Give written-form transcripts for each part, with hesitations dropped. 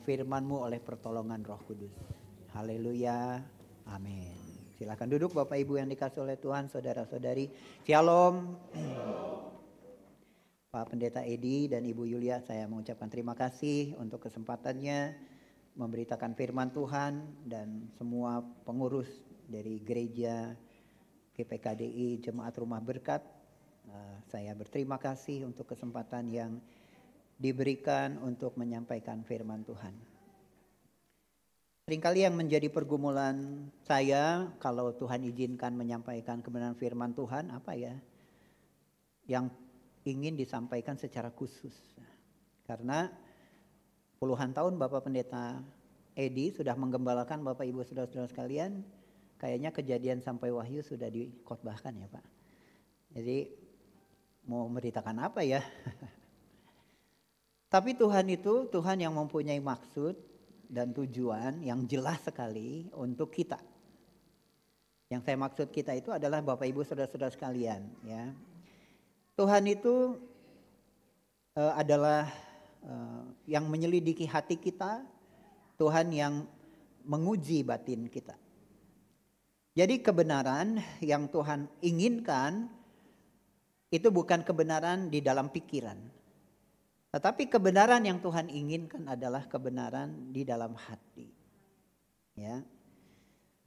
firman-Mu oleh pertolongan Roh Kudus. Haleluya. Amin. Silakan duduk Bapak Ibu yang dikasihi oleh Tuhan, saudara-saudari. Shalom. Pak Pendeta Edi dan Ibu Yulia, saya mengucapkan terima kasih untuk kesempatannya memberitakan firman Tuhan, dan semua pengurus dari gereja GPKDI Jemaat Rumah Berkat. Saya berterima kasih untuk kesempatan yang diberikan untuk menyampaikan firman Tuhan. Seringkali yang menjadi pergumulan saya kalau Tuhan izinkan menyampaikan kebenaran firman Tuhan, apa ya yang ingin disampaikan secara khusus. Karena puluhan tahun Bapak Pendeta Edi sudah menggembalakan Bapak Ibu saudara-saudara sekalian, kayaknya Kejadian sampai Wahyu sudah dikhotbahkan ya Pak. Jadi mau memberitakan apa ya? Tapi Tuhan itu Tuhan yang mempunyai maksud dan tujuan yang jelas sekali untuk kita. Yang saya maksud kita itu adalah Bapak Ibu saudara-saudara sekalian ya. Tuhan itu adalah yang menyelidiki hati kita, Tuhan yang menguji batin kita. Jadi kebenaran yang Tuhan inginkan itu bukan kebenaran di dalam pikiran. Tetapi kebenaran yang Tuhan inginkan adalah kebenaran di dalam hati. Ya.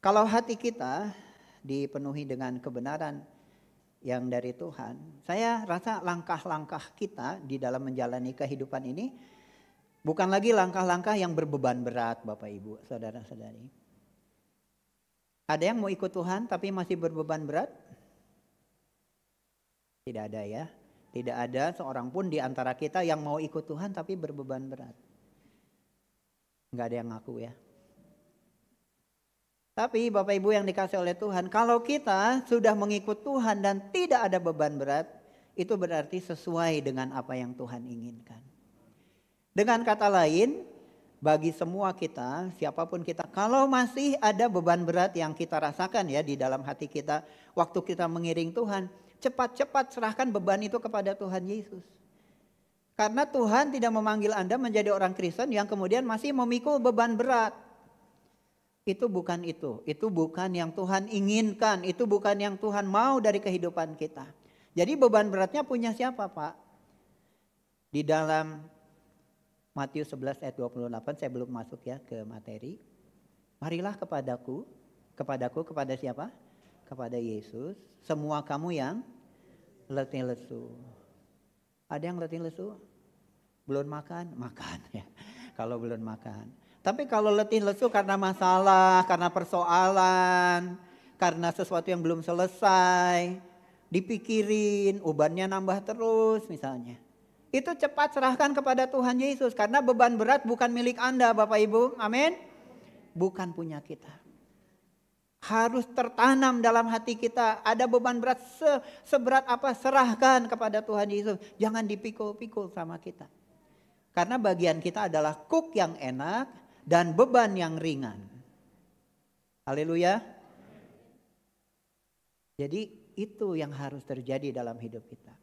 Kalau hati kita dipenuhi dengan kebenaran yang dari Tuhan, saya rasa langkah-langkah kita di dalam menjalani kehidupan ini bukan lagi langkah-langkah yang berbeban berat Bapak Ibu, saudara-saudari. Ada yang mau ikut Tuhan tapi masih berbeban berat? Tidak ada ya. Tidak ada seorang pun di antara kita yang mau ikut Tuhan tapi berbeban berat. Enggak ada yang ngaku ya. Tapi Bapak Ibu yang dikasihi oleh Tuhan, kalau kita sudah mengikut Tuhan dan tidak ada beban berat, itu berarti sesuai dengan apa yang Tuhan inginkan. Dengan kata lain, bagi semua kita, siapapun kita, kalau masih ada beban berat yang kita rasakan ya di dalam hati kita, waktu kita mengiring Tuhan, cepat-cepat serahkan beban itu kepada Tuhan Yesus. Karena Tuhan tidak memanggil Anda menjadi orang Kristen yang kemudian masih memikul beban berat. Itu bukan yang Tuhan inginkan, itu bukan yang Tuhan mau dari kehidupan kita. Jadi beban beratnya punya siapa Pak? Di dalam Matius 11 ayat 28, saya belum masuk ya ke materi. Marilah kepadaku kepada siapa? Kepada Yesus, semua kamu yang letih lesu. Ada yang letih lesu? Belum makan? Makan ya. Kalau belum makan. Tapi kalau letih lesu karena masalah, karena persoalan, karena sesuatu yang belum selesai, dipikirin, ubannya nambah terus misalnya. Itu cepat serahkan kepada Tuhan Yesus. Karena beban berat bukan milik Anda Bapak Ibu. Amin. Bukan punya kita. Harus tertanam dalam hati kita. Ada beban berat seberat apa, serahkan kepada Tuhan Yesus. Jangan dipikul-pikul sama kita. Karena bagian kita adalah kuk yang enak dan beban yang ringan. Haleluya. Jadi itu yang harus terjadi dalam hidup kita.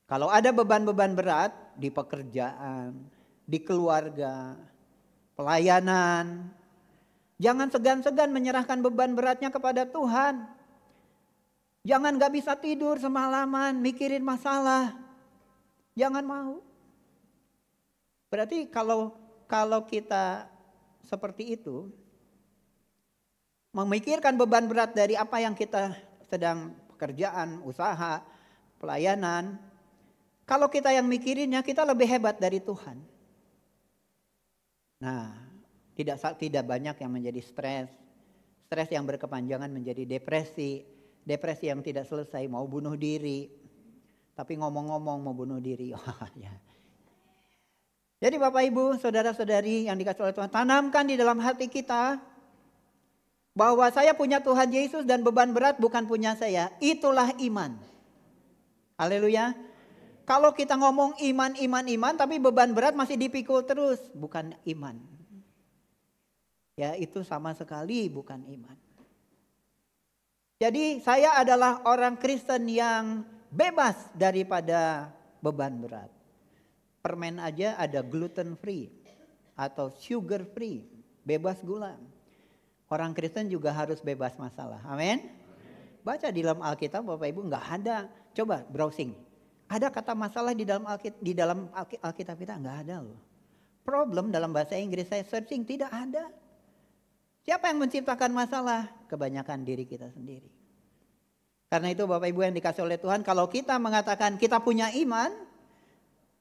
Kalau ada beban-beban berat di pekerjaan, di keluarga, pelayanan, jangan segan-segan menyerahkan beban beratnya kepada Tuhan. Jangan gak bisa tidur semalaman mikirin masalah. Jangan mau. Berarti kalau kita seperti itu, memikirkan beban berat dari apa yang kita sedang pekerjaan, usaha, pelayanan. Kalau kita yang mikirinnya, kita lebih hebat dari Tuhan. Nah, tidak banyak yang menjadi stres. Stres yang berkepanjangan menjadi depresi. Depresi yang tidak selesai mau bunuh diri. Tapi ngomong-ngomong mau bunuh diri. Jadi Bapak Ibu, saudara-saudari yang dikasihi oleh Tuhan, tanamkan di dalam hati kita bahwa saya punya Tuhan Yesus dan beban berat bukan punya saya. Itulah iman. Haleluya. Kalau kita ngomong iman tapi beban berat masih dipikul terus, bukan iman. Ya, itu sama sekali bukan iman. Jadi saya adalah orang Kristen yang bebas daripada beban berat. Permen aja ada gluten free. atau sugar free, bebas gula. Orang Kristen juga harus bebas masalah. Amin. Baca di dalam Alkitab Bapak Ibu nggak ada. Coba browsing. Ada kata masalah di dalam Alkitab kita? Nggak ada loh. Problem dalam bahasa Inggris saya searching tidak ada. Siapa yang menciptakan masalah? Kebanyakan diri kita sendiri. Karena itu Bapak Ibu yang dikasih oleh Tuhan, kalau kita mengatakan kita punya iman,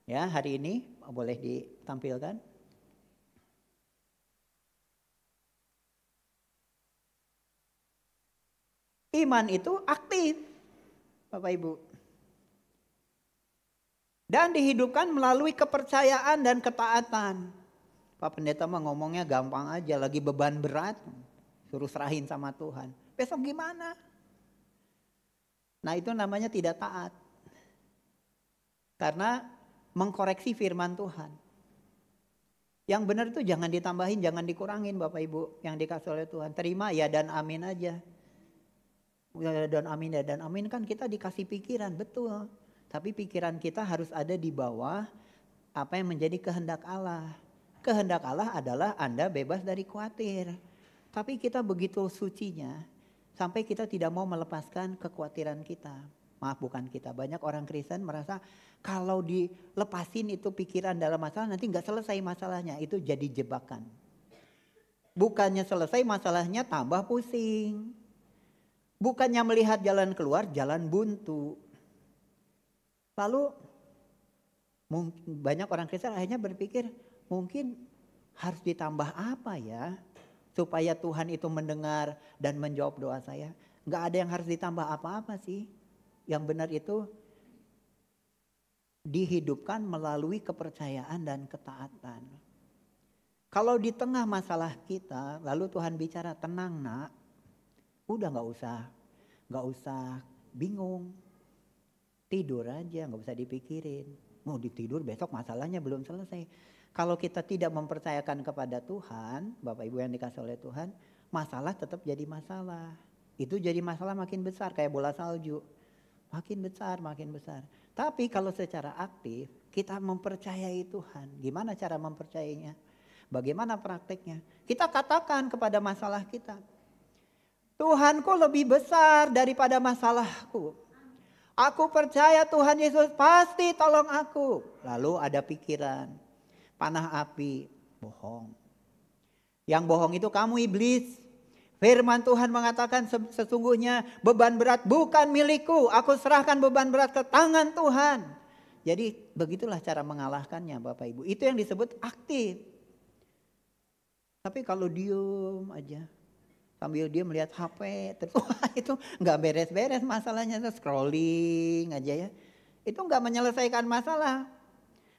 ya hari ini boleh ditampilkan. Iman itu aktif, Bapak Ibu. Dan dihidupkan melalui kepercayaan dan ketaatan. Pak Pendeta mah ngomongnya gampang aja, lagi beban berat, suruh serahin sama Tuhan. Besok gimana? Nah itu namanya tidak taat. Karena mengkoreksi firman Tuhan. Yang benar itu jangan ditambahin, jangan dikurangin Bapak Ibu. Yang dikasih oleh Tuhan. Terima ya dan amin aja. Ya dan amin kan kita dikasih pikiran, betul. Tapi pikiran kita harus ada di bawah apa yang menjadi kehendak Allah. Kehendak Allah adalah Anda bebas dari khawatir. Tapi kita begitu sucinya sampai kita tidak mau melepaskan kekhawatiran kita. Maaf bukan kita, banyak orang Kristen merasa kalau dilepasin itu pikiran dalam masalah nanti gak selesai masalahnya. Itu jadi jebakan. Bukannya selesai masalahnya tambah pusing. Bukannya melihat jalan keluar, jalan buntu. Lalu banyak orang Kristen akhirnya berpikir mungkin harus ditambah apa ya supaya Tuhan itu mendengar dan menjawab doa saya. Gak ada yang harus ditambah apa-apa sih. Yang benar itu dihidupkan melalui kepercayaan dan ketaatan. Kalau di tengah masalah kita lalu Tuhan bicara, tenang nak, udah gak usah bingung. Tidur aja, gak usah dipikirin. Mau ditidur besok masalahnya belum selesai. Kalau kita tidak mempercayakan kepada Tuhan, Bapak Ibu yang dikasih oleh Tuhan, masalah tetap jadi masalah. Itu jadi masalah makin besar kayak bola salju. Makin besar, makin besar. Tapi kalau secara aktif kita mempercayai Tuhan. Gimana cara mempercayainya? Bagaimana prakteknya? Kita katakan kepada masalah kita. Tuhanku lebih besar daripada masalahku. Aku percaya Tuhan Yesus pasti tolong aku. Lalu ada pikiran, panah api, bohong. Yang bohong itu kamu iblis. Firman Tuhan mengatakan sesungguhnya beban berat bukan milikku. Aku serahkan beban berat ke tangan Tuhan. Jadi begitulah cara mengalahkannya Bapak Ibu. Itu yang disebut aktif. Tapi kalau diem aja. Sambil dia melihat HP. Terus itu gak beres-beres masalahnya. Scrolling aja ya. Itu gak menyelesaikan masalah.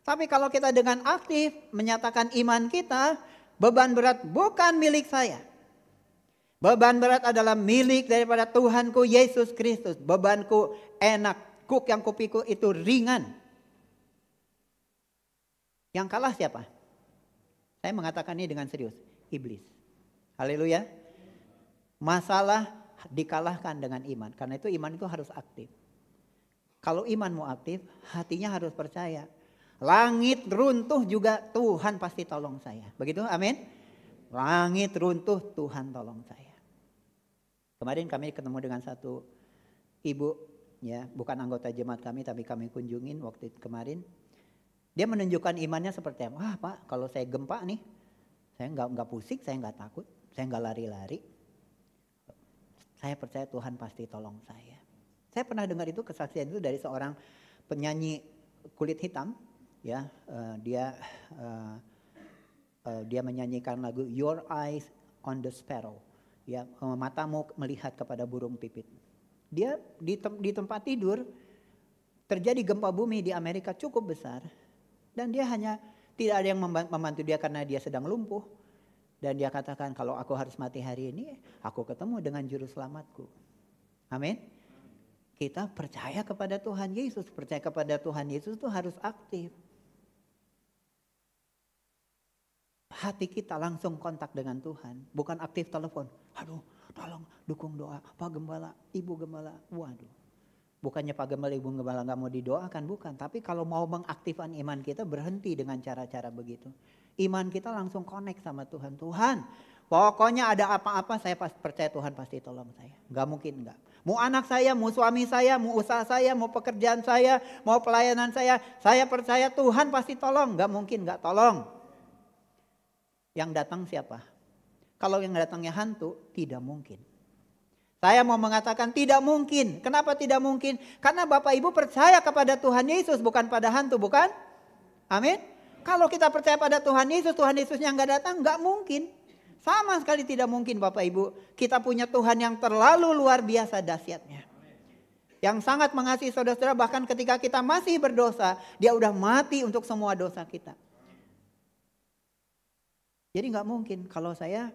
Tapi kalau kita dengan aktif menyatakan iman kita. Beban berat bukan milik saya. Beban berat adalah milik daripada Tuhanku Yesus Kristus. Bebanku enak. Kuk yang kupikul itu ringan. Yang kalah siapa? Saya mengatakan ini dengan serius. Iblis. Haleluya. Masalah dikalahkan dengan iman. Karena itu iman itu harus aktif. Kalau imanmu aktif, hatinya harus percaya. Langit runtuh juga Tuhan pasti tolong saya. Begitu? Amin. Langit runtuh Tuhan tolong saya. Kemarin kami ketemu dengan satu ibu, ya, bukan anggota jemaat kami tapi kami kunjungin waktu kemarin. Dia menunjukkan imannya seperti apa? Wah Pak, kalau saya gempa nih, saya nggak pusing, saya nggak takut, saya nggak lari-lari. Saya percaya Tuhan pasti tolong saya. Saya pernah dengar itu kesaksian itu dari seorang penyanyi kulit hitam, ya, dia menyanyikan lagu Your Eyes on the Sparrow. Ya, matamu melihat kepada burung pipit. Dia di tempat tidur terjadi gempa bumi di Amerika cukup besar dan dia hanya tidak ada yang membantu dia karena dia sedang lumpuh dan dia katakan kalau aku harus mati hari ini aku ketemu dengan juru selamatku. Amin. Kita percaya kepada Tuhan Yesus, percaya kepada Tuhan Yesus itu harus aktif. Hati kita langsung kontak dengan Tuhan. Bukan aktif telepon. Aduh tolong dukung doa. Pak Gembala, Ibu Gembala. Waduh. Bukannya Pak Gembala, Ibu Gembala gak mau didoakan. Bukan. Tapi kalau mau mengaktifkan iman kita berhenti dengan cara-cara begitu. Iman kita langsung connect sama Tuhan. Tuhan, pokoknya ada apa-apa saya percaya Tuhan pasti tolong saya. Gak mungkin enggak. Mau anak saya, mau suami saya, mau usaha saya, mau pekerjaan saya, mau pelayanan saya percaya Tuhan pasti tolong. Gak mungkin gak tolong. Yang datang siapa? Kalau yang datangnya hantu, tidak mungkin. Saya mau mengatakan tidak mungkin. Kenapa tidak mungkin? Karena Bapak Ibu percaya kepada Tuhan Yesus, bukan pada hantu, bukan? Amin. Kalau kita percaya pada Tuhan Yesusnya nggak datang, nggak mungkin. Sama sekali tidak mungkin Bapak Ibu. Kita punya Tuhan yang terlalu luar biasa dahsyatnya. Yang sangat mengasihi saudara-saudara, bahkan ketika kita masih berdosa, Dia udah mati untuk semua dosa kita. Jadi nggak mungkin kalau saya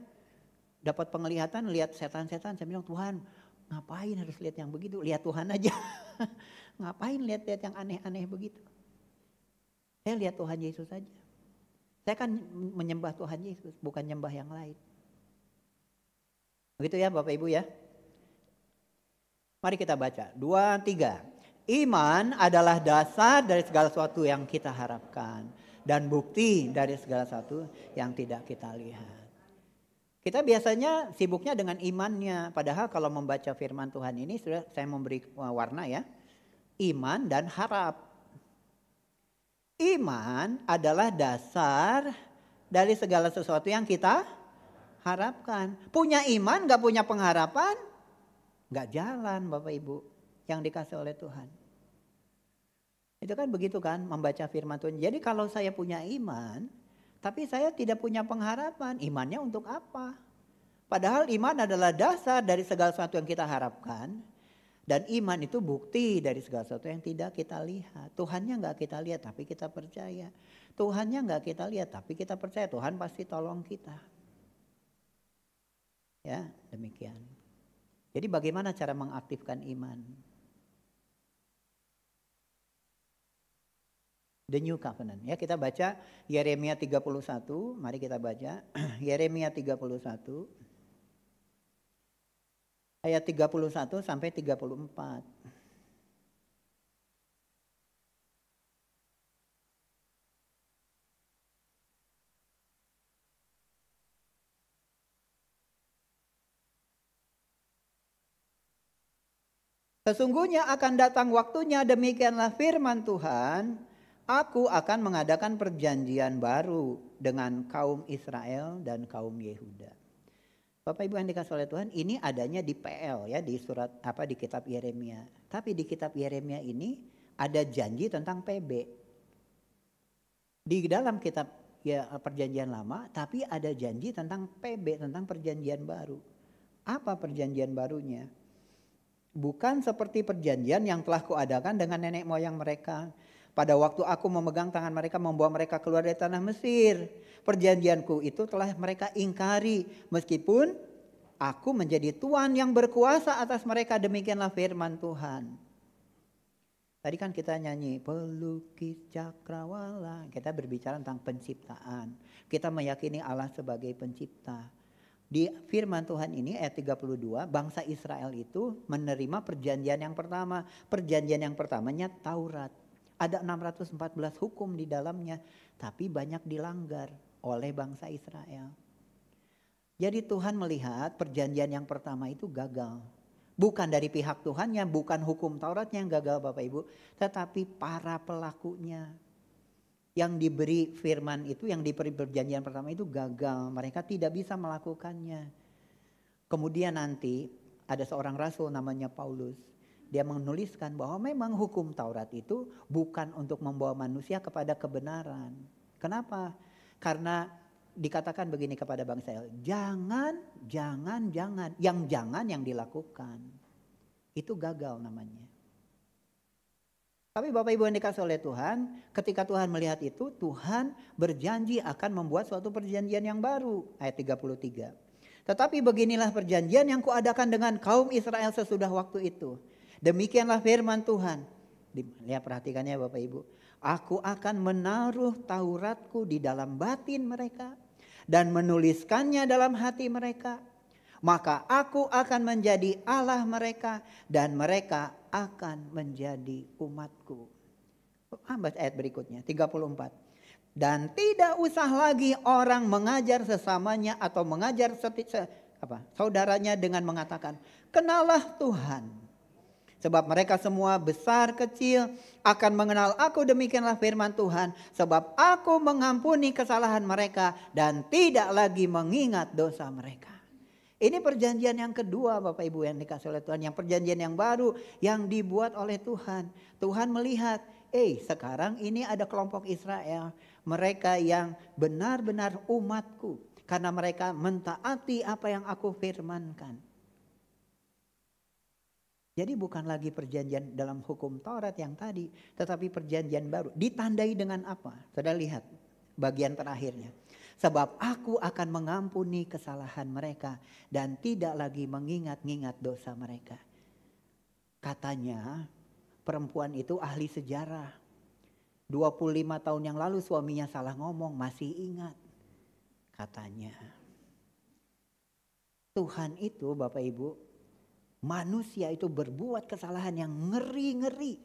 dapat penglihatan, lihat setan-setan, saya bilang, Tuhan ngapain harus lihat yang begitu? Lihat Tuhan aja. Ngapain lihat-lihat yang aneh-aneh begitu? Saya lihat Tuhan Yesus saja. Saya kan menyembah Tuhan Yesus, bukan nyembah yang lain. Begitu ya Bapak Ibu ya. Mari kita baca. 2, 3. Iman adalah dasar dari segala sesuatu yang kita harapkan. Dan bukti dari segala sesuatu yang tidak kita lihat. Kita biasanya sibuknya dengan imannya. Padahal kalau membaca firman Tuhan ini sudah saya memberi warna ya. Iman dan harap. Iman adalah dasar dari segala sesuatu yang kita harapkan. Punya iman gak punya pengharapan, gak jalan Bapak Ibu yang dikasih oleh Tuhan. Itu kan begitu kan membaca firman Tuhan. Jadi kalau saya punya iman, tapi saya tidak punya pengharapan, imannya untuk apa? Padahal iman adalah dasar dari segala sesuatu yang kita harapkan. Dan iman itu bukti dari segala sesuatu yang tidak kita lihat. Tuhannya gak kita lihat tapi kita percaya. Tuhannya gak kita lihat tapi kita percaya. Tuhan pasti tolong kita. Ya demikian. Jadi bagaimana cara mengaktifkan iman? The New Covenant. Ya kita baca Yeremia 31. Mari kita baca Yeremia 31. Ayat 31 sampai 34. Sesungguhnya akan datang waktunya, demikianlah firman Tuhan, aku akan mengadakan perjanjian baru dengan kaum Israel dan kaum Yehuda. Bapak Ibu yang dikasih oleh Tuhan, ini adanya di PL ya, di surat di kitab Yeremia. Tapi di kitab Yeremia ini ada janji tentang PB. Di dalam kitab ya perjanjian lama, tapi ada janji tentang PB, tentang perjanjian baru. Apa perjanjian barunya? Bukan seperti perjanjian yang telah kuadakan dengan nenek moyang mereka. Pada waktu aku memegang tangan mereka membawa mereka keluar dari tanah Mesir. Perjanjianku itu telah mereka ingkari. Meskipun aku menjadi Tuhan yang berkuasa atas mereka. Demikianlah firman Tuhan. Tadi kan kita nyanyi pelukis cakrawala. Kita berbicara tentang penciptaan. Kita meyakini Allah sebagai pencipta. Di firman Tuhan ini ayat 32. Bangsa Israel itu menerima perjanjian yang pertama. Perjanjian yang pertamanya Taurat. Ada 614 hukum di dalamnya. Tapi banyak dilanggar oleh bangsa Israel. Jadi Tuhan melihat perjanjian yang pertama itu gagal. Bukan dari pihak Tuhannya, bukan hukum Tauratnya yang gagal Bapak Ibu. Tetapi para pelakunya. Yang diberi firman itu, yang diberi perjanjian pertama itu gagal. Mereka tidak bisa melakukannya. Kemudian nanti ada seorang rasul namanya Paulus. Dia menuliskan bahwa memang hukum Taurat itu bukan untuk membawa manusia kepada kebenaran. Kenapa? Karena dikatakan begini kepada bangsa Israel, jangan. Yang jangan yang dilakukan. Itu gagal namanya. Tapi Bapak Ibu yang dikasih oleh Tuhan, ketika Tuhan melihat itu, Tuhan berjanji akan membuat suatu perjanjian yang baru. Ayat 33. Tetapi beginilah perjanjian yang kuadakan dengan kaum Israel sesudah waktu itu. Demikianlah firman Tuhan. Lihat perhatikannya Bapak Ibu. Aku akan menaruh Tauratku di dalam batin mereka. Dan menuliskannya dalam hati mereka. Maka aku akan menjadi Allah mereka. Dan mereka akan menjadi umatku. Baca ayat berikutnya 34. Dan tidak usah lagi orang mengajar sesamanya atau mengajar saudaranya dengan mengatakan, "Kenalah Tuhan." Sebab mereka semua besar kecil akan mengenal aku, demikianlah firman Tuhan. Sebab aku mengampuni kesalahan mereka dan tidak lagi mengingat dosa mereka. Ini perjanjian yang kedua Bapak Ibu yang dikasih oleh Tuhan. Yang perjanjian yang baru yang dibuat oleh Tuhan. Tuhan melihat, sekarang ini ada kelompok Israel. Mereka yang benar-benar umatku. Karena mereka mentaati apa yang aku firmankan. Jadi bukan lagi perjanjian dalam hukum Taurat yang tadi. Tetapi perjanjian baru. Ditandai dengan apa? Saudara lihat bagian terakhirnya. Sebab aku akan mengampuni kesalahan mereka. Dan tidak lagi mengingat-ingat dosa mereka. Katanya perempuan itu ahli sejarah. 25 tahun yang lalu suaminya salah ngomong, masih ingat. Katanya. Tuhan itu Bapak Ibu, manusia itu berbuat kesalahan yang ngeri-ngeri.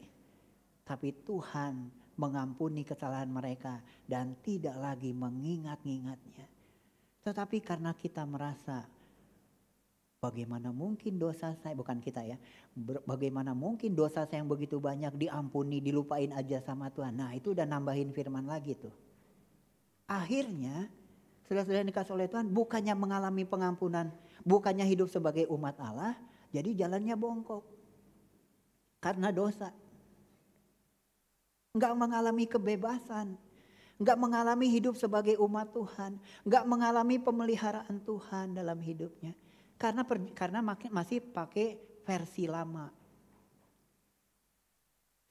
Tapi Tuhan mengampuni kesalahan mereka dan tidak lagi mengingat-ingatnya. Tetapi karena kita merasa, bagaimana mungkin dosa saya, bukan kita ya, bagaimana mungkin dosa saya yang begitu banyak diampuni, dilupain aja sama Tuhan. Nah itu udah nambahin firman lagi tuh. Akhirnya, saudara-saudara yang dikasih oleh Tuhan, bukannya mengalami pengampunan, bukannya hidup sebagai umat Allah, jadi jalannya bongkok. Karena dosa. Enggak mengalami kebebasan. Enggak mengalami hidup sebagai umat Tuhan. Enggak mengalami pemeliharaan Tuhan dalam hidupnya. Karena masih pakai versi lama.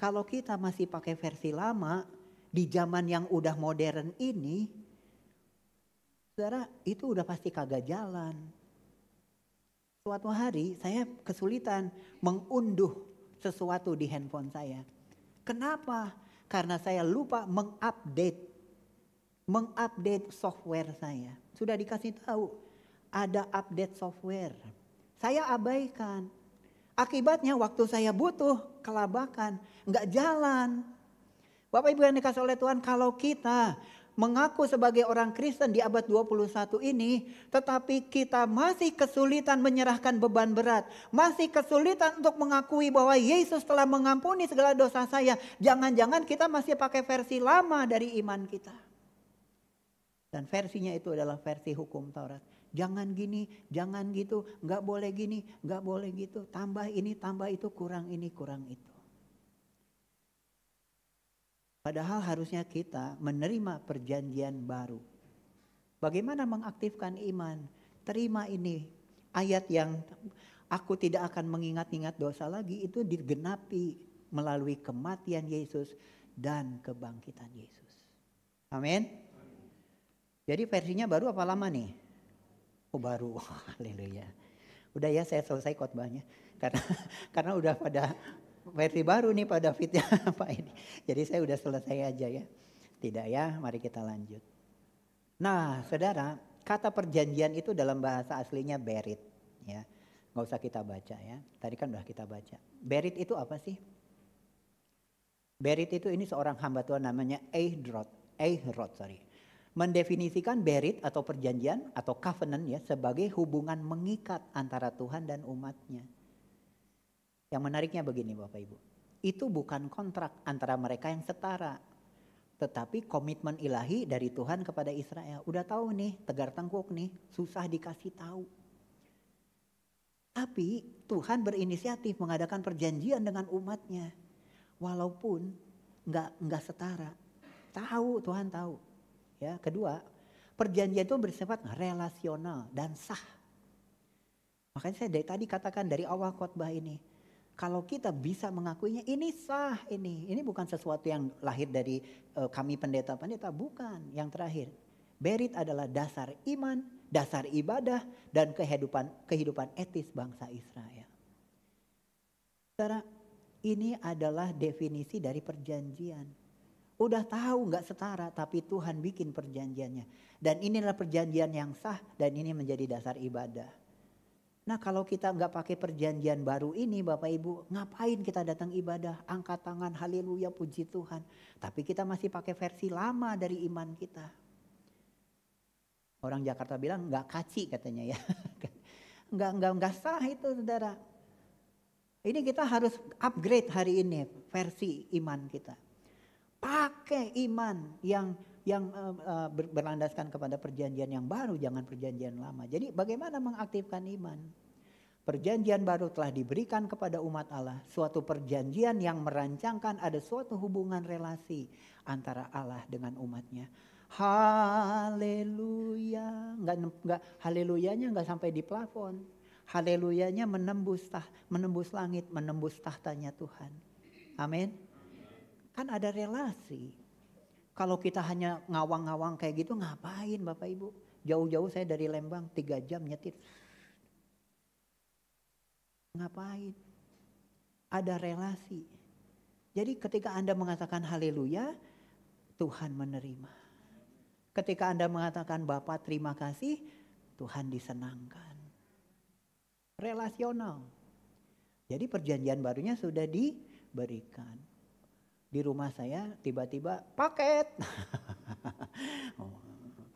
Kalau kita masih pakai versi lama di zaman yang udah modern ini, saudara, itu udah pasti kagak jalan. Suatu hari saya kesulitan mengunduh sesuatu di handphone saya. Kenapa? Karena saya lupa mengupdate software saya. Sudah dikasih tahu ada update software. Saya abaikan. Akibatnya waktu saya butuh kelabakan, nggak jalan. Bapak Ibu yang dikasih oleh Tuhan, kalau kita mengaku sebagai orang Kristen di abad 21 ini, tetapi kita masih kesulitan menyerahkan beban berat, masih kesulitan untuk mengakui bahwa Yesus telah mengampuni segala dosa saya, jangan-jangan kita masih pakai versi lama dari iman kita. Dan versinya itu adalah versi hukum Taurat. Jangan gini, jangan gitu, nggak boleh gini, nggak boleh gitu, tambah ini, tambah itu, kurang ini, kurang itu. Padahal harusnya kita menerima perjanjian baru. Bagaimana mengaktifkan iman? Terima ini. Ayat yang aku tidak akan mengingat-ingat dosa lagi itu digenapi melalui kematian Yesus dan kebangkitan Yesus. Amin. Jadi versinya baru apa lama nih? Oh baru. Haleluya. Udah ya saya selesai khotbahnya. Karena udah pada versi baru nih pada fitnya apa ini. Jadi saya udah selesai aja ya. Tidak ya, mari kita lanjut. Nah saudara, kata perjanjian itu dalam bahasa aslinya berit. Ya, nggak usah kita baca ya. Tadi kan udah kita baca. Berit itu apa sih? Berit itu ini seorang hamba Tuhan namanya Ehrod, mendefinisikan berit atau perjanjian atau covenant ya sebagai hubungan mengikat antara Tuhan dan umatnya. Yang menariknya begini Bapak Ibu, itu bukan kontrak antara mereka yang setara, tetapi komitmen ilahi dari Tuhan kepada Israel. Udah tahu nih, tegar tengkuk nih, susah dikasih tahu. Tapi Tuhan berinisiatif mengadakan perjanjian dengan umatnya, walaupun nggak setara. Tahu, Tuhan tahu. Ya, kedua, perjanjian itu bersifat relasional dan sah. Makanya saya dari tadi katakan dari awal khotbah ini. Kalau kita bisa mengakuinya ini sah ini bukan sesuatu yang lahir dari kami pendeta-pendeta, bukan. Yang terakhir, berit adalah dasar iman, dasar ibadah dan kehidupan etis bangsa Israel. Saudara, ini adalah definisi dari perjanjian. Udah tahu nggak setara tapi Tuhan bikin perjanjiannya. Dan inilah perjanjian yang sah dan ini menjadi dasar ibadah. Nah kalau kita nggak pakai perjanjian baru ini Bapak Ibu, ngapain kita datang ibadah, angkat tangan, haleluya, puji Tuhan. Tapi kita masih pakai versi lama dari iman kita. Orang Jakarta bilang nggak kaci katanya ya. Nggak sah itu saudara. Ini kita harus upgrade hari ini versi iman kita. Pakai iman yang berlandaskan kepada perjanjian yang baru, jangan perjanjian lama. Jadi bagaimana mengaktifkan iman? Perjanjian baru telah diberikan kepada umat Allah. Suatu perjanjian yang merancangkan ada suatu hubungan relasi antara Allah dengan umatnya. Haleluya. Enggak haleluyanya enggak sampai di plafon. Haleluyanya menembus langit, menembus tahtanya Tuhan. Amin. Kan ada relasi. Kalau kita hanya ngawang-ngawang kayak gitu ngapain Bapak Ibu? Jauh-jauh saya dari Lembang 3 jam nyetir. Ngapain? Ada relasi. Jadi ketika Anda mengatakan haleluya, Tuhan menerima. Ketika Anda mengatakan Bapa terima kasih, Tuhan disenangkan. Relasional. Jadi perjanjian barunya sudah diberikan. Di rumah saya tiba-tiba paket.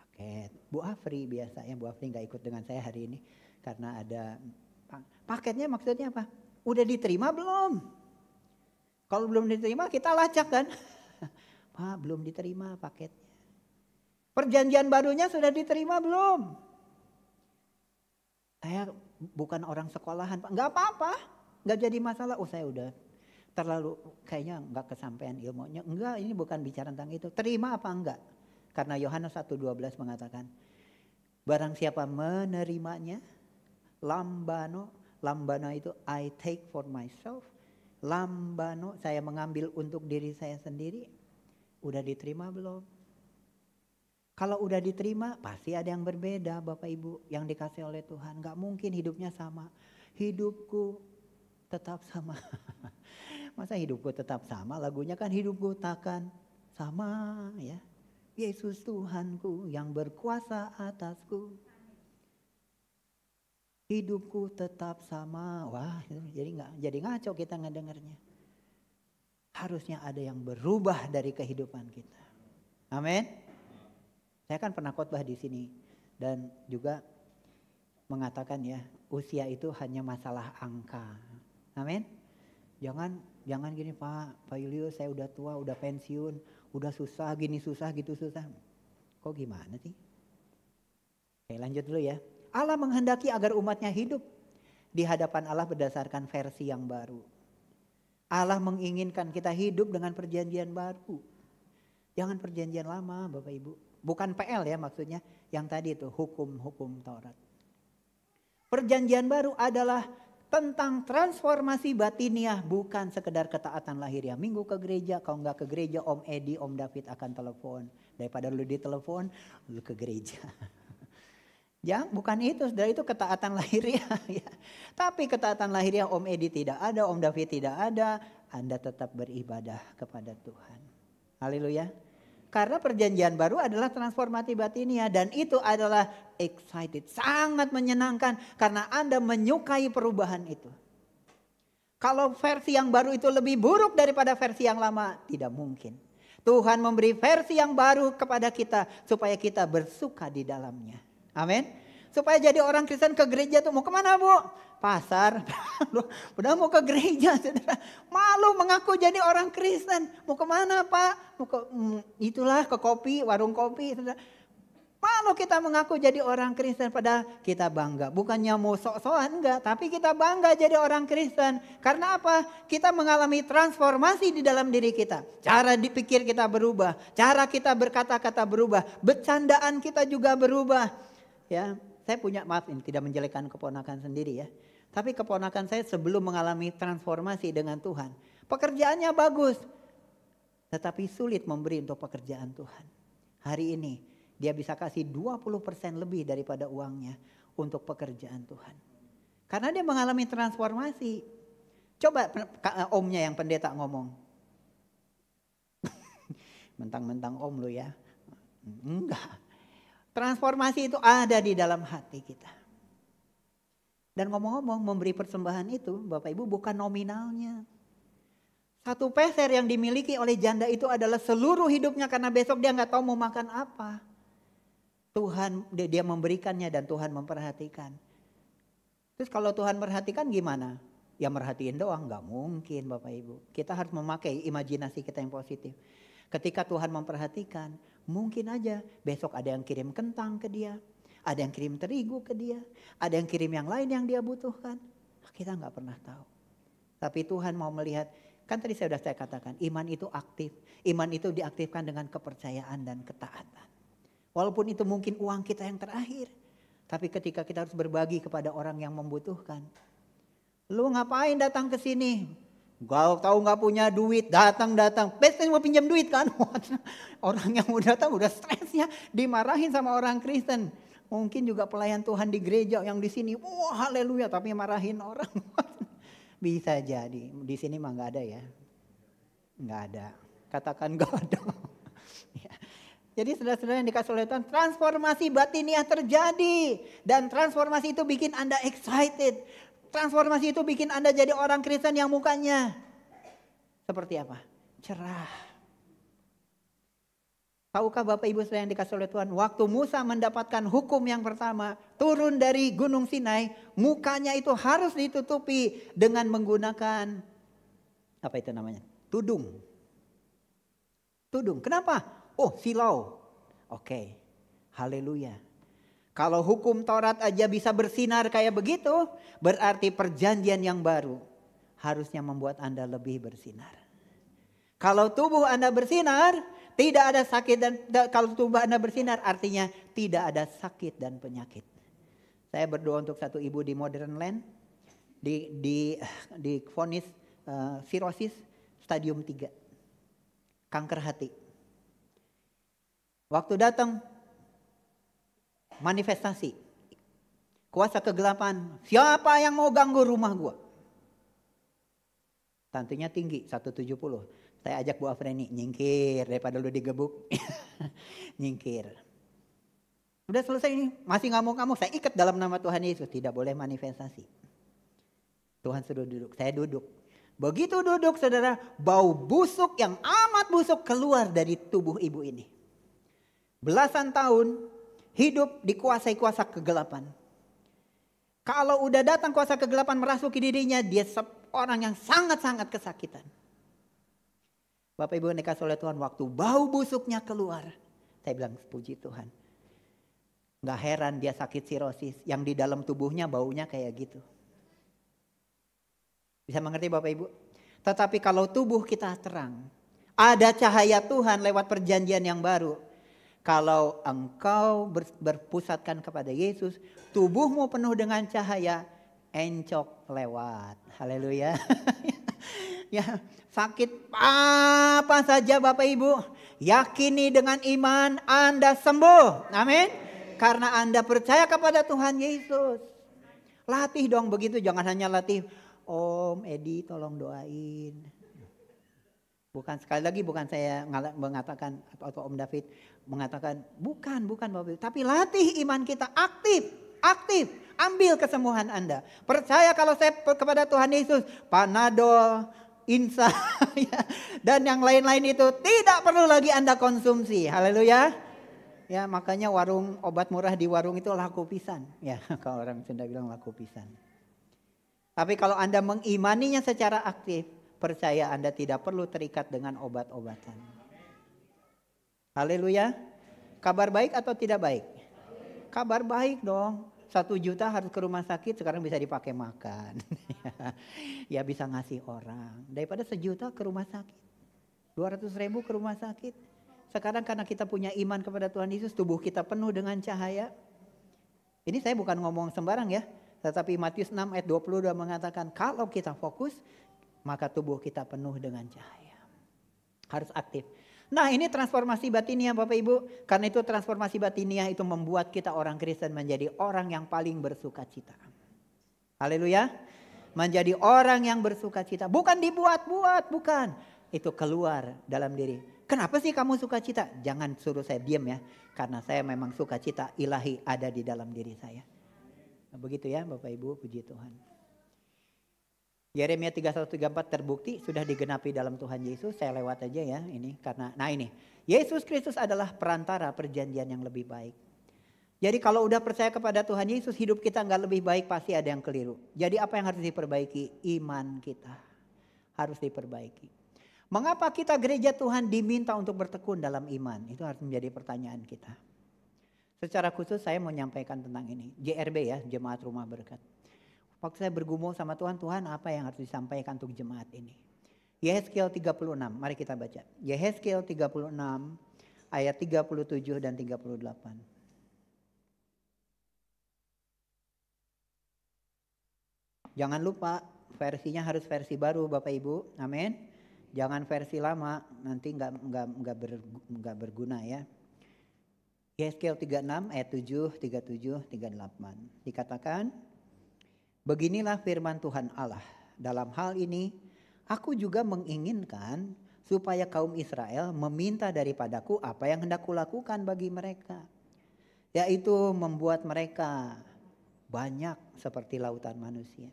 Paket. Bu Afri biasanya, Bu Afri gak ikut dengan saya hari ini. Karena ada paketnya maksudnya apa? Udah diterima belum? Kalau belum diterima kita lacak kan? Pak belum diterima paketnya. Perjanjian barunya sudah diterima belum? Saya bukan orang sekolahan Pak. Gak apa-apa. Gak jadi masalah. Oh saya udah terlalu kayaknya gak kesampaian ilmunya. Enggak ini bukan bicara tentang itu. Terima apa enggak? Karena Yohanes 1:12 mengatakan. Barang siapa menerimanya. Lambano itu I take for myself. Lambano saya mengambil untuk diri saya sendiri. Udah diterima belum? Kalau udah diterima pasti ada yang berbeda Bapak Ibu yang dikasih oleh Tuhan. Gak mungkin hidupnya sama. Hidupku tetap sama. Masa hidupku tetap sama? Lagunya kan hidupku takkan sama ya. Yesus Tuhanku yang berkuasa atasku. Hidupku tetap sama. Wah jadi ngaco kita ngedengarnya. Harusnya ada yang berubah dari kehidupan kita. Amin. Saya kan pernah khotbah di sini dan juga mengatakan ya usia itu hanya masalah angka. Amin. Jangan gini Pak Julius saya udah tua, udah pensiun, udah susah gini susah gitu susah. Kok gimana sih? Oke lanjut dulu ya. Allah menghendaki agar umatnya hidup di hadapan Allah berdasarkan versi yang baru. Allah menginginkan kita hidup dengan perjanjian baru. Jangan perjanjian lama Bapak Ibu. Bukan PL ya maksudnya. Yang tadi itu hukum-hukum Taurat. Perjanjian baru adalah tentang transformasi batiniah. Bukan sekedar ketaatan lahiriah. Minggu ke gereja. Kalau nggak ke gereja Om Edi, Om David akan telepon. Daripada lu ditelepon, lu ke gereja. Ya bukan itu. Saudara itu ketaatan lahiriah. Ya. Tapi ketaatan lahiriah Om Edi tidak ada. Om David tidak ada. Anda tetap beribadah kepada Tuhan. Haleluya. Karena perjanjian baru adalah transformasi batiniah dan itu adalah excited, sangat menyenangkan karena Anda menyukai perubahan itu. Kalau versi yang baru itu lebih buruk daripada versi yang lama, tidak mungkin. Tuhan memberi versi yang baru kepada kita supaya kita bersuka di dalamnya. Amin. Supaya jadi orang Kristen ke gereja tuh mau kemana Bu? Pasar. Udah mau ke gereja saudara. Malu mengaku jadi orang Kristen. Mau kemana Pak? Mau ke, itulah ke kopi, warung kopi. Saudara. Malu kita mengaku jadi orang Kristen padahal kita bangga. Bukannya mau sok-sokan enggak. Tapi kita bangga jadi orang Kristen. Karena apa? Kita mengalami transformasi di dalam diri kita. Cara dipikir kita berubah. Cara kita berkata-kata berubah. Bercandaan kita juga berubah. Ya, saya punya maaf ini tidak menjelekkan keponakan sendiri ya. Tapi keponakan saya sebelum mengalami transformasi dengan Tuhan. Pekerjaannya bagus. Tetapi sulit memberi untuk pekerjaan Tuhan. Hari ini dia bisa kasih 20% lebih daripada uangnya untuk pekerjaan Tuhan. Karena dia mengalami transformasi. Coba omnya yang pendeta ngomong. Mentang-mentang om lu ya. Enggak. Transformasi itu ada di dalam hati kita. Dan ngomong-ngomong, memberi persembahan itu Bapak Ibu bukan nominalnya. 1 peser yang dimiliki oleh janda itu adalah seluruh hidupnya, karena besok dia nggak tahu mau makan apa. Tuhan, dia memberikannya dan Tuhan memperhatikan. Terus kalau Tuhan merhatikan gimana? Ya merhatiin doang, nggak mungkin Bapak Ibu. Kita harus memakai imajinasi kita yang positif. Ketika Tuhan memperhatikan, mungkin aja besok ada yang kirim kentang ke dia. Ada yang kirim terigu ke dia. Ada yang kirim yang lain yang dia butuhkan. Kita nggak pernah tahu. Tapi Tuhan mau melihat. Kan tadi saya katakan, iman itu aktif. Iman itu diaktifkan dengan kepercayaan dan ketaatan. Walaupun itu mungkin uang kita yang terakhir. Tapi ketika kita harus berbagi kepada orang yang membutuhkan. Lu ngapain datang ke sini? Gak tahu nggak punya duit, datang. Pasti mau pinjam duit kan? Orang yang udah datang udah stresnya, dimarahin sama orang Kristen. Mungkin juga pelayan Tuhan di gereja yang di sini, wah haleluya, tapi marahin orang. Bisa jadi, di sini mah nggak ada ya, nggak ada. Katakan nggak ada. Jadi saudara-saudara yang dikasih oleh Tuhan, transformasi batiniah terjadi dan transformasi itu bikin Anda excited. Transformasi itu bikin Anda jadi orang Kristen yang mukanya seperti apa? Cerah. Tahukah Bapak Ibu saya yang dikasih oleh Tuhan, waktu Musa mendapatkan hukum yang pertama, turun dari Gunung Sinai, mukanya itu harus ditutupi dengan menggunakan, apa itu namanya? Tudung. Tudung, kenapa? Oh, silau. Oke, haleluya. Kalau hukum Taurat aja bisa bersinar kayak begitu, berarti perjanjian yang baru harusnya membuat Anda lebih bersinar. Kalau tubuh Anda bersinar, tidak ada sakit, dan kalau tubuh Anda bersinar artinya tidak ada sakit dan penyakit. Saya berdoa untuk satu ibu di Modern Land, di vonis sirosis stadium 3, kanker hati. Waktu datang manifestasi, kuasa kegelapan, siapa yang mau ganggu rumah gua? Tentunya tinggi 170. Saya ajak Bu Afrini, nyingkir daripada lu digebuk. Nyingkir. Udah selesai ini, masih ngamuk-ngamuk. Saya ikat dalam nama Tuhan Yesus, tidak boleh manifestasi. Tuhan suruh duduk, saya duduk. Begitu duduk saudara, bau busuk yang amat busuk keluar dari tubuh ibu ini. Belasan tahun hidup dikuasai kuasa kegelapan. Kalau udah datang kuasa kegelapan merasuki dirinya, dia seorang yang sangat-sangat kesakitan. Bapak Ibu yang dikasih oleh Tuhan, waktu bau busuknya keluar, saya bilang puji Tuhan. Gak heran dia sakit sirosis, yang di dalam tubuhnya baunya kayak gitu. Bisa mengerti Bapak Ibu? Tetapi kalau tubuh kita terang, ada cahaya Tuhan lewat perjanjian yang baru. Kalau engkau berpusatkan kepada Yesus, tubuhmu penuh dengan cahaya, encok lewat. Haleluya. Ya, sakit apa saja Bapak Ibu, yakini dengan iman Anda sembuh. Amin. Karena Anda percaya kepada Tuhan Yesus. Latih dong begitu, jangan hanya latih, Om Edi tolong doain. Bukan, sekali lagi bukan saya mengatakan, atau Om David mengatakan, bukan Bapak Ibu. Tapi latih iman kita aktif. Ambil kesembuhan Anda. Percaya kalau saya kepada Tuhan Yesus, Panadol, Insa, dan yang lain-lain itu tidak perlu lagi Anda konsumsi. Haleluya. Ya, makanya warung obat murah di warung itu laku pisan. Ya, kalau orang Sunda bilang laku pisan. Tapi kalau Anda mengimaninya secara aktif, percaya Anda tidak perlu terikat dengan obat-obatan. Haleluya. Kabar baik atau tidak baik? Kabar baik dong. 1 juta harus ke rumah sakit, sekarang bisa dipakai makan. Ya bisa ngasih orang. Daripada 1 juta ke rumah sakit. 200.000 ke rumah sakit. Sekarang karena kita punya iman kepada Tuhan Yesus, tubuh kita penuh dengan cahaya. Ini saya bukan ngomong sembarang ya. Tetapi Matius 6 ayat 22 mengatakan, kalau kita fokus, maka tubuh kita penuh dengan cahaya. Harus aktif. Nah, ini transformasi batiniah Bapak Ibu. Karena itu transformasi batiniah itu membuat kita orang Kristen menjadi orang yang paling bersukacita. Haleluya. Menjadi orang yang bersukacita. Bukan dibuat-buat, bukan. Itu keluar dalam diri. Kenapa sih kamu sukacita? Jangan suruh saya diam ya. Karena saya memang sukacita ilahi ada di dalam diri saya. Begitu ya Bapak Ibu, puji Tuhan. Yeremia 31:34 terbukti sudah digenapi dalam Tuhan Yesus. Saya lewat aja ya ini karena ini Yesus Kristus adalah perantara perjanjian yang lebih baik. Jadi kalau udah percaya kepada Tuhan Yesus, hidup kita nggak lebih baik, pasti ada yang keliru. Jadi apa yang harus diperbaiki? Iman kita harus diperbaiki. Mengapa kita gereja Tuhan diminta untuk bertekun dalam iman? Itu harus menjadi pertanyaan kita. Secara khusus saya mau menyampaikan tentang ini. JRB ya, Jemaat Rumah Berkat. Waktu saya bergumul sama Tuhan, Tuhan apa yang harus disampaikan untuk jemaat ini? Yehezkiel 36, mari kita baca. Yehezkiel 36 ayat 37 dan 38. Jangan lupa versinya harus versi baru Bapak Ibu, amin. Jangan versi lama, nanti nggak berguna ya. Yehezkiel 36 ayat 7, 37, 38. Dikatakan, beginilah firman Tuhan Allah, dalam hal ini aku juga menginginkan supaya kaum Israel meminta daripadaku apa yang hendak kulakukan bagi mereka. Yaitu membuat mereka banyak seperti lautan manusia.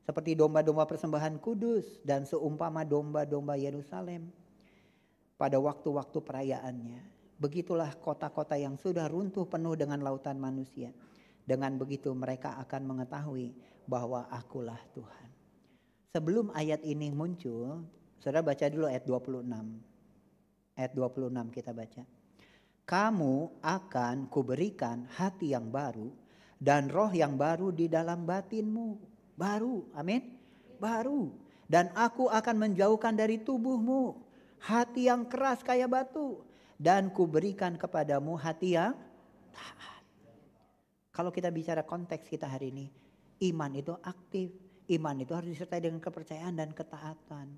Seperti domba-domba persembahan kudus dan seumpama domba-domba Yerusalem pada waktu-waktu perayaannya. Begitulah kota-kota yang sudah runtuh penuh dengan lautan manusia. Dengan begitu mereka akan mengetahui bahwa akulah Tuhan. Sebelum ayat ini muncul, saudara baca dulu ayat 26. Ayat 26 kita baca. Kamu akan kuberikan hati yang baru dan roh yang baru di dalam batinmu. Baru, amin. Baru. Dan aku akan menjauhkan dari tubuhmu hati yang keras kayak batu. Dan kuberikan kepadamu hati yang taat. Kalau kita bicara konteks kita hari ini, iman itu aktif. Iman itu harus disertai dengan kepercayaan dan ketaatan.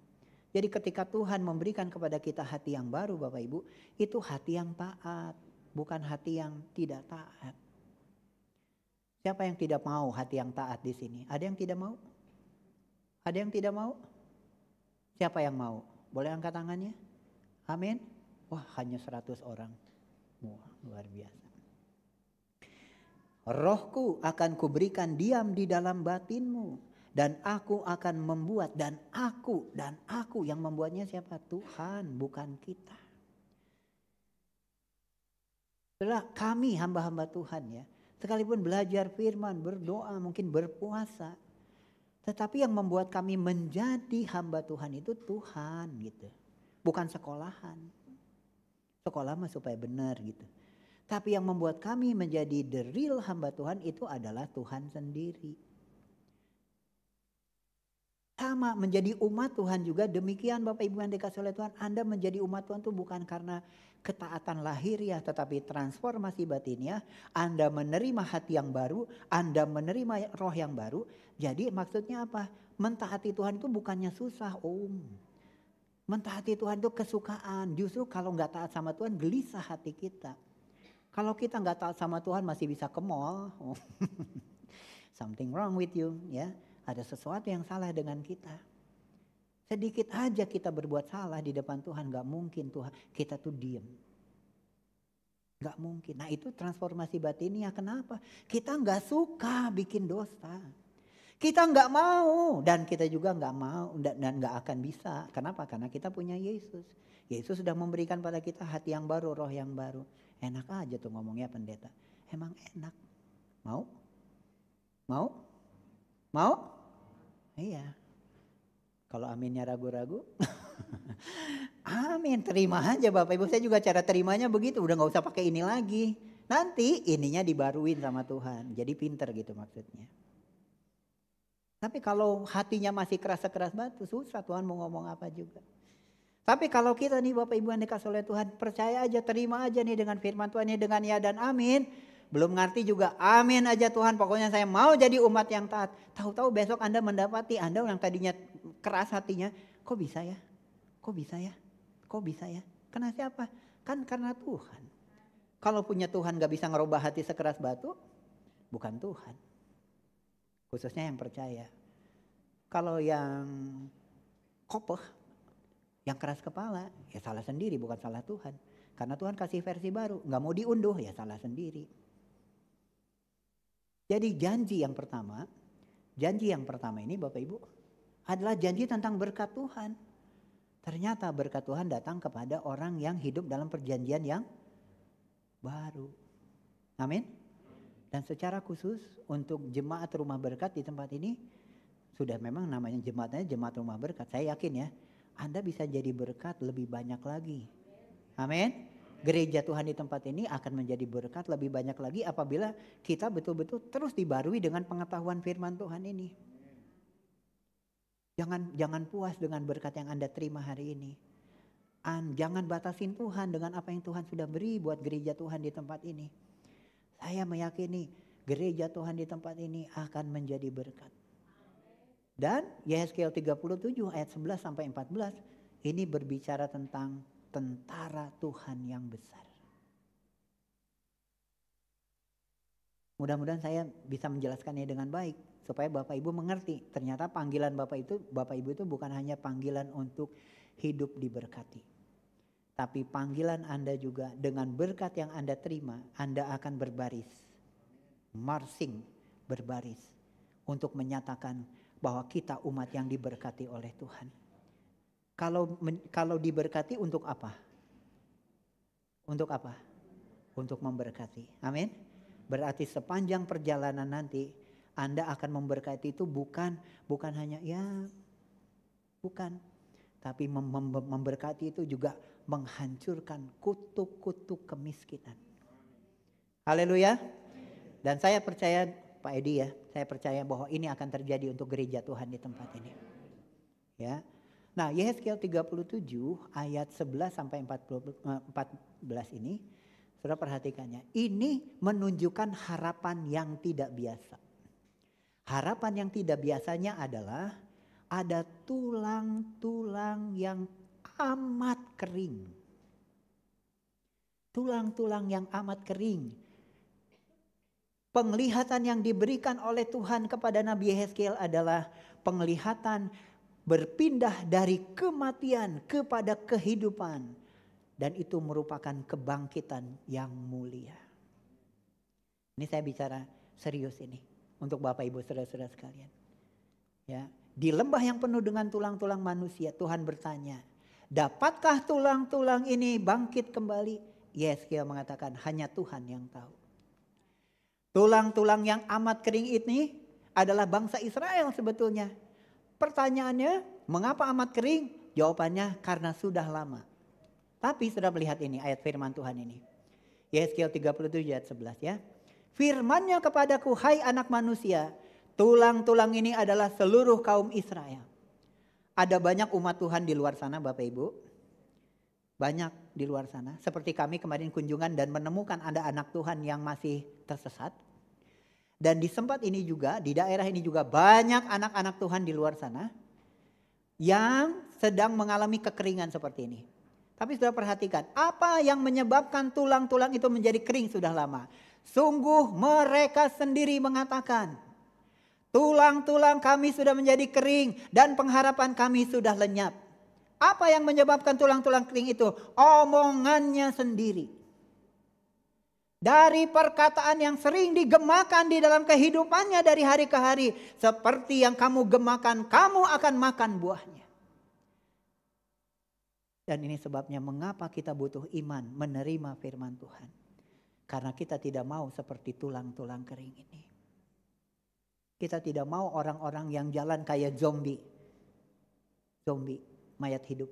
Jadi ketika Tuhan memberikan kepada kita hati yang baru Bapak Ibu, itu hati yang taat, bukan hati yang tidak taat. Siapa yang tidak mau hati yang taat di sini? Ada yang tidak mau? Ada yang tidak mau? Siapa yang mau? Boleh angkat tangannya? Amin. Wah, hanya 100 orang. Wah, luar biasa. Rohku akan kuberikan diam di dalam batinmu. Dan aku akan membuat, dan aku yang membuatnya siapa? Tuhan, bukan kita. Setelah kami hamba-hamba Tuhan ya, sekalipun belajar firman, berdoa, mungkin berpuasa. Tetapi yang membuat kami menjadi hamba Tuhan itu Tuhan gitu. Bukan sekolahan. Sekolah mah supaya benar gitu. Tapi yang membuat kami menjadi the real hamba Tuhan itu adalah Tuhan sendiri. Sama menjadi umat Tuhan juga demikian Bapak Ibu yang dikasihi oleh Tuhan. Anda menjadi umat Tuhan itu bukan karena ketaatan lahiriah tetapi transformasi batinnya. Anda menerima hati yang baru, Anda menerima roh yang baru. Jadi maksudnya apa? Mentaati Tuhan itu bukannya susah Mentaati Tuhan itu kesukaan. Justru kalau gak taat sama Tuhan gelisah hati kita. Kalau kita nggak taat sama Tuhan masih bisa ke mall. Something wrong with you, ya. Ada sesuatu yang salah dengan kita. Sedikit aja kita berbuat salah di depan Tuhan, nggak mungkin Tuhan kita tuh diem. Nggak mungkin. Nah itu transformasi batinnya. Kenapa? Kita nggak suka bikin dosa. Kita nggak mau dan kita juga nggak mau dan nggak akan bisa. Kenapa? Karena kita punya Yesus. Yesus sudah memberikan pada kita hati yang baru, roh yang baru. Enak aja tuh ngomongnya pendeta. Emang enak. Mau? Mau? Mau? Iya. Kalau aminnya ragu-ragu. Amin. Terima aja Bapak Ibu. Saya juga cara terimanya begitu. Udah gak usah pakai ini lagi. Nanti ininya dibaruin sama Tuhan. Jadi pinter gitu maksudnya. Tapi kalau hatinya masih keras-keras batu. Susah Tuhan mau ngomong apa juga. Tapi kalau kita nih Bapak Ibu yang dikasih oleh Tuhan, percaya aja, terima aja nih dengan firman Tuhan ini dengan ya dan amin. Belum ngerti juga amin aja Tuhan, pokoknya saya mau jadi umat yang taat. Tahu-tahu besok Anda mendapati Anda yang tadinya keras hatinya, kok bisa ya? Kok bisa ya? Kok bisa ya? Karena siapa? Kan karena Tuhan. Kalau punya Tuhan gak bisa ngerubah hati sekeras batu, bukan Tuhan. Khususnya yang percaya. Kalau yang kopeh, yang keras kepala, ya salah sendiri bukan salah Tuhan. Karena Tuhan kasih versi baru, gak mau diunduh ya salah sendiri. Jadi janji yang pertama ini Bapak Ibu adalah janji tentang berkat Tuhan. Ternyata berkat Tuhan datang kepada orang yang hidup dalam perjanjian yang baru. Amin. Dan secara khusus untuk jemaat rumah berkat di tempat ini, sudah memang namanya jemaatnya jemaat rumah berkat. Saya yakin ya, Anda bisa jadi berkat lebih banyak lagi. Amin. Gereja Tuhan di tempat ini akan menjadi berkat lebih banyak lagi apabila kita betul-betul terus dibarui dengan pengetahuan firman Tuhan ini. Jangan puas dengan berkat yang Anda terima hari ini. Jangan batasin Tuhan dengan apa yang Tuhan sudah beri buat gereja Tuhan di tempat ini. Saya meyakini gereja Tuhan di tempat ini akan menjadi berkat. Dan Yehezkiel 37 ayat 11 sampai 14 ini berbicara tentang tentara Tuhan yang besar. Mudah-mudahan saya bisa menjelaskannya dengan baik supaya Bapak Ibu mengerti. Ternyata panggilan Bapak Ibu itu bukan hanya panggilan untuk hidup diberkati. Tapi panggilan Anda juga dengan berkat yang Anda terima, Anda akan berbaris. Marching, berbaris. Untuk menyatakan bahwa kita umat yang diberkati oleh Tuhan. Kalau diberkati untuk apa? Untuk apa? Untuk memberkati. Amin. Berarti sepanjang perjalanan nanti Anda akan memberkati itu bukan hanya bukan. Tapi memberkati itu juga menghancurkan kutuk-kutuk kemiskinan. Haleluya. Dan saya percaya Pak Edi ya, saya percaya bahwa ini akan terjadi untuk gereja Tuhan di tempat ini. Ya. Nah, Yehezkiel 37 ayat 11 sampai 14 ini, Saudara perhatikannya. Ini menunjukkan harapan yang tidak biasa. Harapan yang tidak biasanya adalah ada tulang-tulang yang amat kering. Tulang-tulang yang amat kering. Penglihatan yang diberikan oleh Tuhan kepada Nabi Yehezkiel adalah penglihatan berpindah dari kematian kepada kehidupan. Dan itu merupakan kebangkitan yang mulia. Ini saya bicara serius ini. Untuk Bapak Ibu saudara-saudara sekalian. Ya, di lembah yang penuh dengan tulang-tulang manusia Tuhan bertanya. Dapatkah tulang-tulang ini bangkit kembali? Yehezkiel mengatakan hanya Tuhan yang tahu. Tulang-tulang yang amat kering ini adalah bangsa Israel sebetulnya. Pertanyaannya, mengapa amat kering? Jawabannya karena sudah lama. Tapi sudah melihat ini ayat firman Tuhan ini. Yehezkiel 37 ayat 11 ya. Firman-Nya kepadaku, hai anak manusia, tulang-tulang ini adalah seluruh kaum Israel. Ada banyak umat Tuhan di luar sana Bapak Ibu. Banyak di luar sana. Seperti kami kemarin kunjungan dan menemukan ada anak Tuhan yang masih tersesat. Dan di tempat ini juga, di daerah ini juga banyak anak-anak Tuhan di luar sana. Yang sedang mengalami kekeringan seperti ini. Tapi sudah perhatikan, apa yang menyebabkan tulang-tulang itu menjadi kering sudah lama. Sungguh mereka sendiri mengatakan, tulang-tulang kami sudah menjadi kering dan pengharapan kami sudah lenyap. Apa yang menyebabkan tulang-tulang kering itu? Omongannya sendiri. Dari perkataan yang sering digemakan di dalam kehidupannya dari hari ke hari. Seperti yang kamu gemakan, kamu akan makan buahnya. Dan ini sebabnya mengapa kita butuh iman menerima firman Tuhan. Karena kita tidak mau seperti tulang-tulang kering ini. Kita tidak mau orang-orang yang jalan kayak zombie. Zombie, mayat hidup.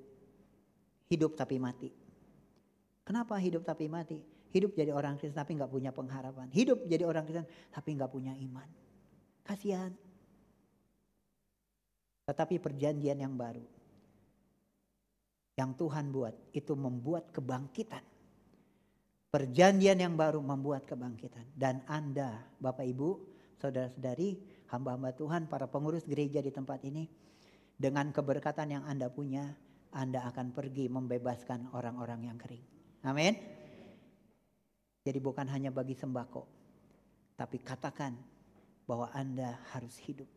Hidup tapi mati. Kenapa hidup tapi mati? Hidup jadi orang Kristen tapi gak punya pengharapan. Hidup jadi orang Kristen tapi gak punya iman. Kasihan. Tetapi perjanjian yang baru. Yang Tuhan buat itu membuat kebangkitan. Perjanjian yang baru membuat kebangkitan. Dan Anda Bapak Ibu, saudara-saudari, hamba-hamba Tuhan, para pengurus gereja di tempat ini. Dengan keberkatan yang Anda punya, Anda akan pergi membebaskan orang-orang yang kering. Amin. Jadi bukan hanya bagi sembako. Tapi katakan bahwa Anda harus hidup.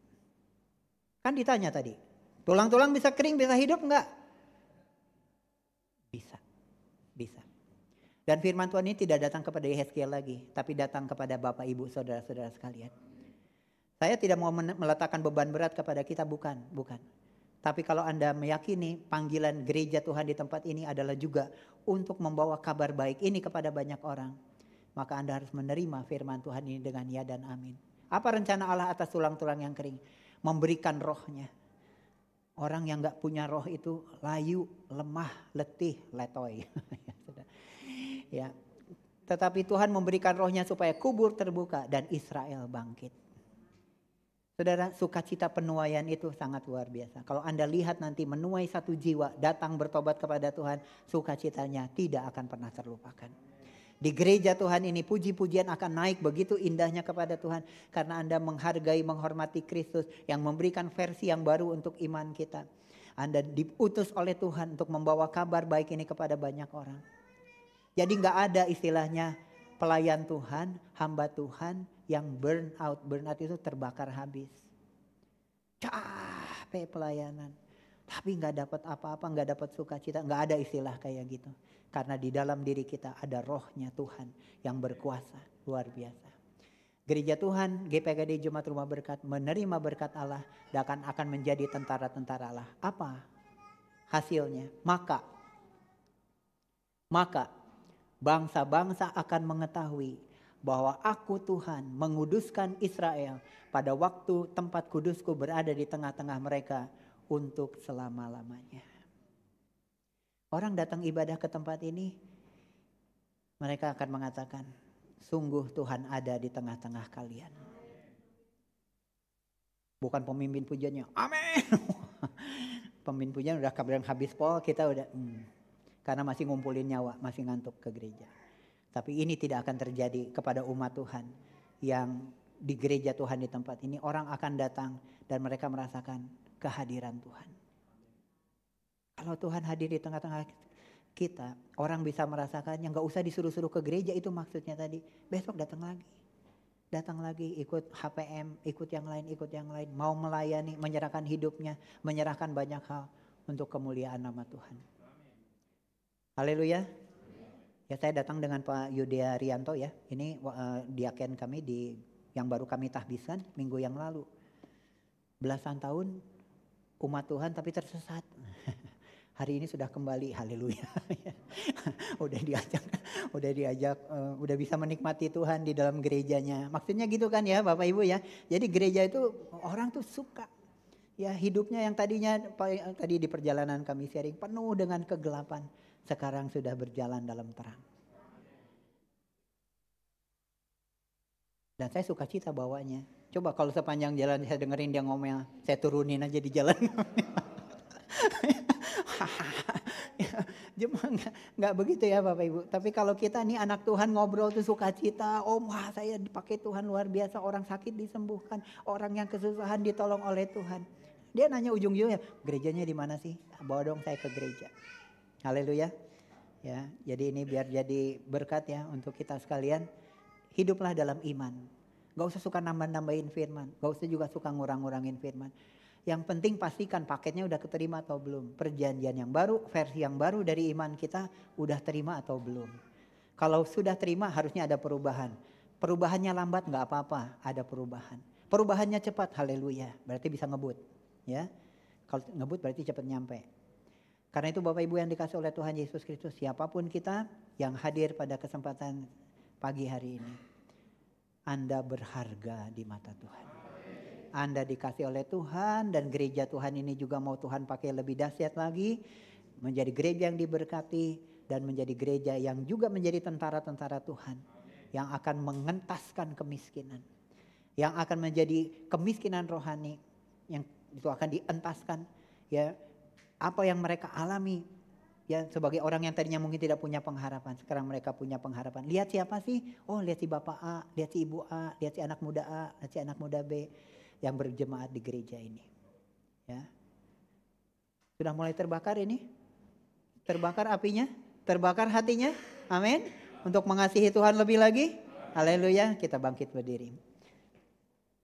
Kan ditanya tadi, tulang-tulang bisa kering, bisa hidup enggak? Bisa. Dan firman Tuhan ini tidak datang kepada Yehezkiel lagi, tapi datang kepada Bapak Ibu saudara-saudara sekalian. Saya tidak mau meletakkan beban berat kepada kita, bukan. Tapi kalau Anda meyakini panggilan gereja Tuhan di tempat ini adalah juga untuk membawa kabar baik ini kepada banyak orang, maka Anda harus menerima firman Tuhan ini dengan ya dan amin. Apa rencana Allah atas tulang-tulang yang kering? Memberikan rohnya. Orang yang gak punya roh itu layu, lemah, letih, letoy. Ya. Tetapi Tuhan memberikan rohnya supaya kubur terbuka dan Israel bangkit. Saudara, sukacita penuaian itu sangat luar biasa. Kalau Anda lihat nanti menuai satu jiwa datang bertobat kepada Tuhan, sukacitanya tidak akan pernah terlupakan. Di gereja Tuhan ini puji-pujian akan naik begitu indahnya kepada Tuhan. Karena Anda menghargai, menghormati Kristus yang memberikan versi yang baru untuk iman kita. Anda diutus oleh Tuhan untuk membawa kabar baik ini kepada banyak orang. Jadi gak ada istilahnya pelayan Tuhan, hamba Tuhan yang burn out. Burn out itu terbakar habis. Capek pelayanan. Tapi gak dapat apa-apa, gak dapat sukacita. Gak ada istilah kayak gitu. Karena di dalam diri kita ada rohnya Tuhan yang berkuasa. Luar biasa. Gereja Tuhan, GPKD Jemaat Rumah Berkat menerima berkat Allah dan akan menjadi tentara-tentara Allah. Apa hasilnya? Maka bangsa-bangsa akan mengetahui bahwa aku Tuhan menguduskan Israel pada waktu tempat kudusku berada di tengah-tengah mereka untuk selama-lamanya. Orang datang ibadah ke tempat ini, mereka akan mengatakan, sungguh Tuhan ada di tengah-tengah kalian. Bukan pemimpin pujiannya, amin. Pemimpin pujian udah kabar habis pol, kita udah karena masih ngumpulin nyawa, masih ngantuk ke gereja. Tapi ini tidak akan terjadi kepada umat Tuhan yang di gereja Tuhan di tempat ini. Orang akan datang dan mereka merasakan kehadiran Tuhan. Kalau Tuhan hadir di tengah-tengah kita, orang bisa merasakannya. Gak usah disuruh-suruh ke gereja, itu maksudnya tadi. Besok datang lagi. Datang lagi, ikut HPM, ikut yang lain. Mau melayani, menyerahkan hidupnya, menyerahkan banyak hal untuk kemuliaan nama Tuhan. Haleluya. Ya, saya datang dengan Pak Yudea Rianto ya. Ini diaken kami yang baru kami tahbisan minggu yang lalu. Belasan tahun umat Tuhan tapi tersesat. Hari ini sudah kembali, haleluya. Udah bisa menikmati Tuhan di dalam gerejanya. Maksudnya gitu kan ya Bapak Ibu ya. Jadi gereja itu orang tuh suka. Ya, hidupnya yang tadi di perjalanan kami sharing penuh dengan kegelapan, sekarang sudah berjalan dalam terang. Dan saya suka cita bawanya. Coba kalau sepanjang jalan saya dengerin dia ngomel, saya turunin aja di jalan. Cuma nggak begitu ya Bapak Ibu. Tapi kalau kita nih anak Tuhan ngobrol tuh sukacita. Wah saya dipakai Tuhan luar biasa. Orang sakit disembuhkan. Orang yang kesusahan ditolong oleh Tuhan. Dia nanya ujung-ujungnya, gerejanya di mana sih? Bawa dong saya ke gereja. Haleluya. Ya, jadi ini biar jadi berkat ya untuk kita sekalian. Hiduplah dalam iman. Gak usah suka nambah-nambahin firman. Gak usah juga suka ngurang-ngurangin firman. Yang penting pastikan paketnya udah keterima atau belum. Perjanjian yang baru, versi yang baru dari iman kita udah terima atau belum. Kalau sudah terima harusnya ada perubahan. Perubahannya lambat gak apa-apa, ada perubahan. Perubahannya cepat, haleluya. Berarti bisa ngebut. Ya, kalau ngebut berarti cepat nyampe. Karena itu Bapak Ibu yang dikasih oleh Tuhan Yesus Kristus, siapapun kita yang hadir pada kesempatan pagi hari ini, Anda berharga di mata Tuhan. Anda dikasih oleh Tuhan dan gereja Tuhan ini juga mau Tuhan pakai lebih dahsyat lagi. Menjadi gereja yang diberkati dan menjadi gereja yang juga menjadi tentara-tentara Tuhan. Yang akan mengentaskan kemiskinan. Yang akan menjadi kemiskinan rohani. Yang itu akan dientaskan. Ya, apa yang mereka alami. Ya, sebagai orang yang tadinya mungkin tidak punya pengharapan. Sekarang mereka punya pengharapan. Lihat siapa sih? Oh lihat si Bapak A, lihat si Ibu A, lihat si anak muda A, lihat si anak muda B. Yang berjemaat di gereja ini. Ya. Sudah mulai terbakar ini? Terbakar apinya? Terbakar hatinya? Amin. Untuk mengasihi Tuhan lebih lagi? Haleluya, kita bangkit berdiri.